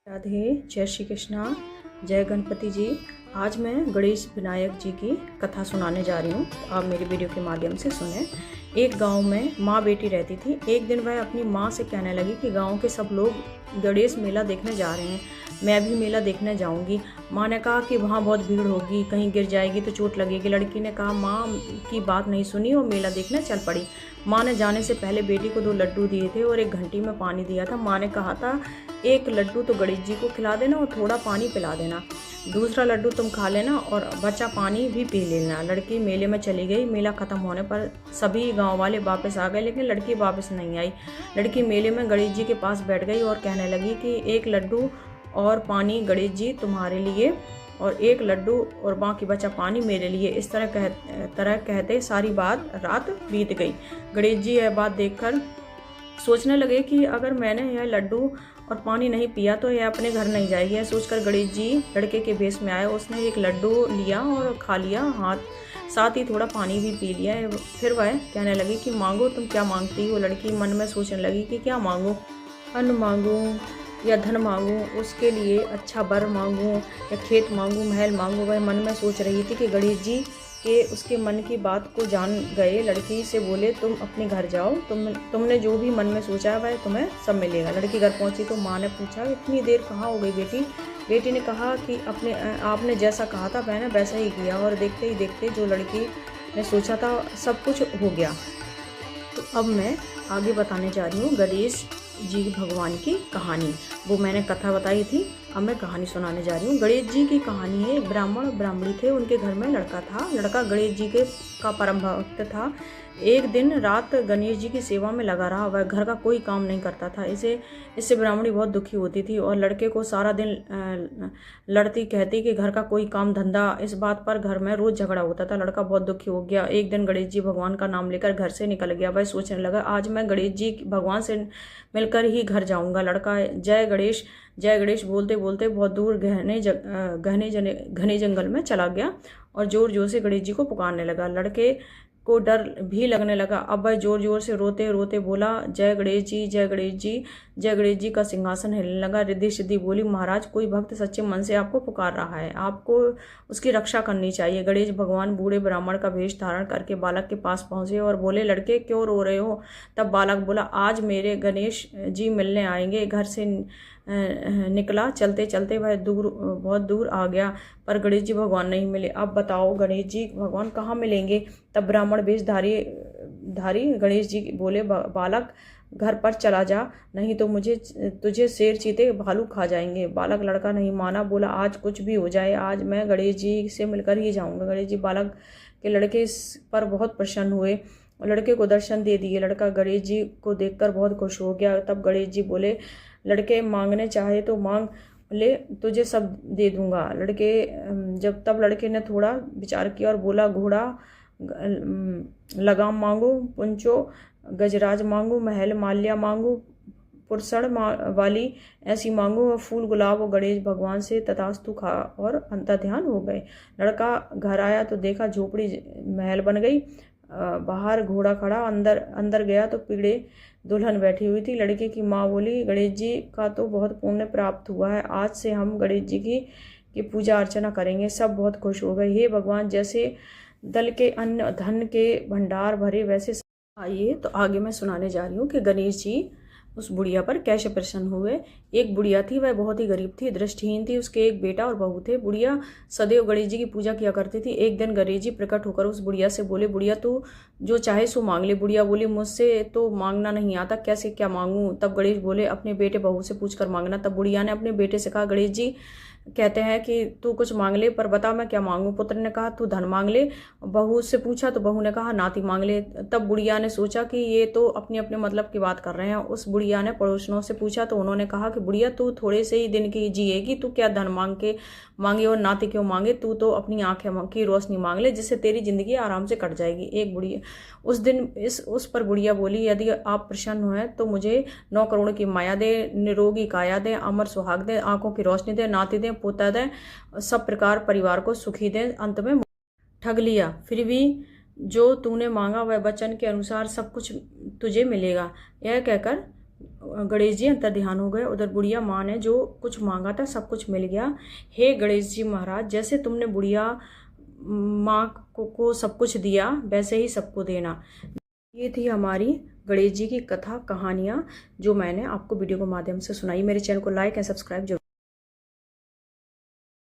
राधे, जय श्री कृष्णा, जय गणपति जी। आज मैं गणेश विनायक जी की कथा सुनाने जा रही हूँ। आप मेरी वीडियो के माध्यम से सुने। एक गांव में माँ बेटी रहती थी। एक दिन वह अपनी माँ से कहने लगी कि गांव के सब लोग गणेश मेला देखने जा रहे हैं, मैं भी मेला देखने जाऊंगी। माँ ने कहा कि वहाँ बहुत भीड़ होगी, कहीं गिर जाएगी तो चोट लगेगी। लड़की ने कहा, माँ की बात नहीं सुनी और मेला देखने चल पड़ी। माँ ने जाने से पहले बेटी को 2 लड्डू दिए थे और एक घंटी में पानी दिया था। माँ ने कहा था, एक लड्डू तो गणेश जी को खिला देना और थोड़ा पानी पिला देना, दूसरा लड्डू तुम खा लेना और बचा पानी भी पी लेना। लड़की मेले में चली गई। मेला खत्म होने पर सभी गांव वाले वापस आ गए, लेकिन लड़की वापस नहीं आई। लड़की मेले में गणेश जी के पास बैठ गई और कहने लगी कि एक लड्डू और पानी गणेश जी तुम्हारे लिए, और एक लड्डू और बाकी बचा पानी मेरे लिए। इस तरह कहते सारी रात बीत गई। गणेश जी यह बात देखकर सोचने लगे कि अगर मैंने यह लड्डू और पानी नहीं पिया तो यह अपने घर नहीं जाएगी। यह सोचकर गणेश जी लड़के के भेष में आए। उसने एक लड्डू लिया और खा लिया, साथ ही थोड़ा पानी भी पी लिया। फिर वह कहने लगी कि मांगो, तुम क्या मांगती हो। लड़की मन में सोचने लगी कि क्या मांगूं, अन्न मांगूं या धन मांगूं, उसके लिए अच्छा बर मांगूं या खेत मांगूं, महल मांगूं। वह मन में सोच रही थी कि गणेश जी के उसके मन की बात को जान गए। लड़की से बोले, तुम अपने घर जाओ, तुमने जो भी मन में सोचा है वह तुम्हें सब मिलेगा। लड़की घर पहुंची तो माँ ने पूछा, इतनी देर कहाँ हो गई बेटी। बेटी ने कहा कि आपने जैसा कहा था मैंने वैसा ही किया, और देखते ही देखते जो लड़की ने सोचा था सब कुछ हो गया। तो अब मैं आगे बताने जा रही हूँ गणेश जी भगवान की कहानी। वो मैंने कथा बताई थी, अब मैं कहानी सुनाने जा रही हूँ। गणेश जी की कहानी है। ब्राह्मण ब्राह्मणी थे, उनके घर में लड़का था। लड़का गणेश जी का परम भक्त था। एक दिन रात गणेश जी की सेवा में लगा रहा। वह घर का कोई काम नहीं करता था। इससे ब्राह्मणी बहुत दुखी होती थी और लड़के को सारा दिन लड़ती, कहती कि घर का कोई काम धंधा। इस बात पर घर में रोज झगड़ा होता था। लड़का बहुत दुखी हो गया। एक दिन गणेश जी भगवान का नाम लेकर घर से निकल गया। वह सोचने लगा, आज मैं गणेश जी भगवान से मिलकर ही घर जाऊंगा। लड़का जय गणेश बोलते बोलते बहुत दूर घने जंगल में चला गया और जोर जोर से गणेश जी को पुकारने लगा। लड़के को डर भी लगने लगा। अब वह जोर जोर से रोते रोते बोला, जय गणेश जी, जय गणेश जी। जय गणेश जी का सिंहासन हिलने लगा। रिद्धि सिद्धि बोली, महाराज कोई भक्त सच्चे मन से आपको पुकार रहा है, आपको उसकी रक्षा करनी चाहिए। गणेश भगवान बूढ़े ब्राह्मण का वेश धारण करके बालक के पास पहुंचे और बोले, लड़के क्यों रो रहे हो। तब बालक बोला, आज मेरे गणेश जी मिलने आएंगे। घर से निकला। चलते चलते वह बहुत दूर आ गया, पर गणेश जी भगवान नहीं मिले। अब बताओ गणेश जी भगवान कहाँ मिलेंगे। तब ब्राह्मण वेशधारी गणेश जी बोले, बालक घर पर चला जा, नहीं तो तुझे शेर चीते भालू खा जाएंगे। बालक लड़का नहीं माना, बोला, आज कुछ भी हो जाए, आज मैं गणेश जी से मिलकर ही जाऊंगा। गणेश जी बालक के लड़के पर बहुत प्रसन्न हुए और लड़के को दर्शन दे दिए। लड़का गणेश जी को देखकर बहुत खुश हो गया। तब गणेश जी बोले, लड़के मांगने चाहे तो मांग ले, तुझे सब दे दूंगा। तब लड़के ने थोड़ा विचार किया और बोला, घोड़ा लगाम मांगू, पुंचो गजराज मांगू, महल माल्या मांगू, पुरसड़ वाली ऐसी मांगू, और फूल गुलाब और गणेश भगवान से तथास्तु खा और अंतर ध्यान हो गए। लड़का घर आया तो देखा झोपड़ी महल बन गई। बाहर घोड़ा खड़ा, अंदर गया तो पीड़े दुल्हन बैठी हुई थी। लड़के की माँ बोली, गणेश जी का तो बहुत पुण्य प्राप्त हुआ है, आज से हम गणेश जी की पूजा अर्चना करेंगे। सब बहुत खुश हो गए। हे भगवान, जैसे दल के अन्न धन के भंडार भरे वैसे। आइए तो आगे मैं सुनाने जा रही हूँ कि गणेश जी उस बुढ़िया पर कैसे प्रसन्न हुए। एक बुढ़िया थी, वह बहुत ही गरीब थी, दृष्टिहीन थी। उसके एक बेटा और बहू थे। बुढ़िया सदैव गणेश जी की पूजा किया करती थी। एक दिन गणेश जी प्रकट होकर उस बुढ़िया से बोले, बुढ़िया तू जो चाहे सो मांग ले। बुढ़िया बोली, मुझसे तो मांगना नहीं आता, कैसे क्या मांगूं। तब गणेश बोले, अपने बेटे बहू से पूछकर मांगना। तब बुढ़िया ने अपने बेटे से कहा, गणेश जी कहते हैं कि तू कुछ मांग ले, पर बता मैं क्या मांगू। पुत्र ने कहा, तू धन मांग ले। बहू से पूछा तो बहू ने कहा, नाती मांग ले। तब बुढ़िया ने सोचा कि ये तो अपने अपने मतलब की बात कर रहे हैं। उस बुढ़िया ने पड़ोसनों से पूछा तो उन्होंने कहा कि बुढ़िया तू थोड़े से ही दिन की जिएगी, तू क्या धन मांगे और नाती क्यों मांगे। तू तो अपनी आंखें की रोशनी मांग ले, जिससे तेरी जिंदगी आराम से कट जाएगी। एक बुढ़िया उस पर बुढ़िया बोली, यदि आप प्रसन्न हैं तो मुझे 9 करोड़ की माया दे, निरोगी काया दे, अमर सुहाग दे, आंखों की रोशनी दे, नाती दे, पोता दे, सब प्रकार परिवार को सुखी दे। अंत में ठग लिया, फिर भी जो तूने मांगा वह वचन के अनुसार सब कुछ तुझे मिलेगा। यह कहकर गणेश जी अंतर ध्यान हो गए। उधर बुढ़िया माँ ने जो कुछ मांगा था सब कुछ मिल गया। हे गणेश जी महाराज, जैसे तुमने बुढ़िया माँ को सब कुछ दिया वैसे ही सबको देना। ये थी हमारी गणेश जी की कथा कहानियाँ जो मैंने आपको वीडियो के माध्यम से सुनाई। मेरे चैनल को लाइक एंड सब्सक्राइब जरूर।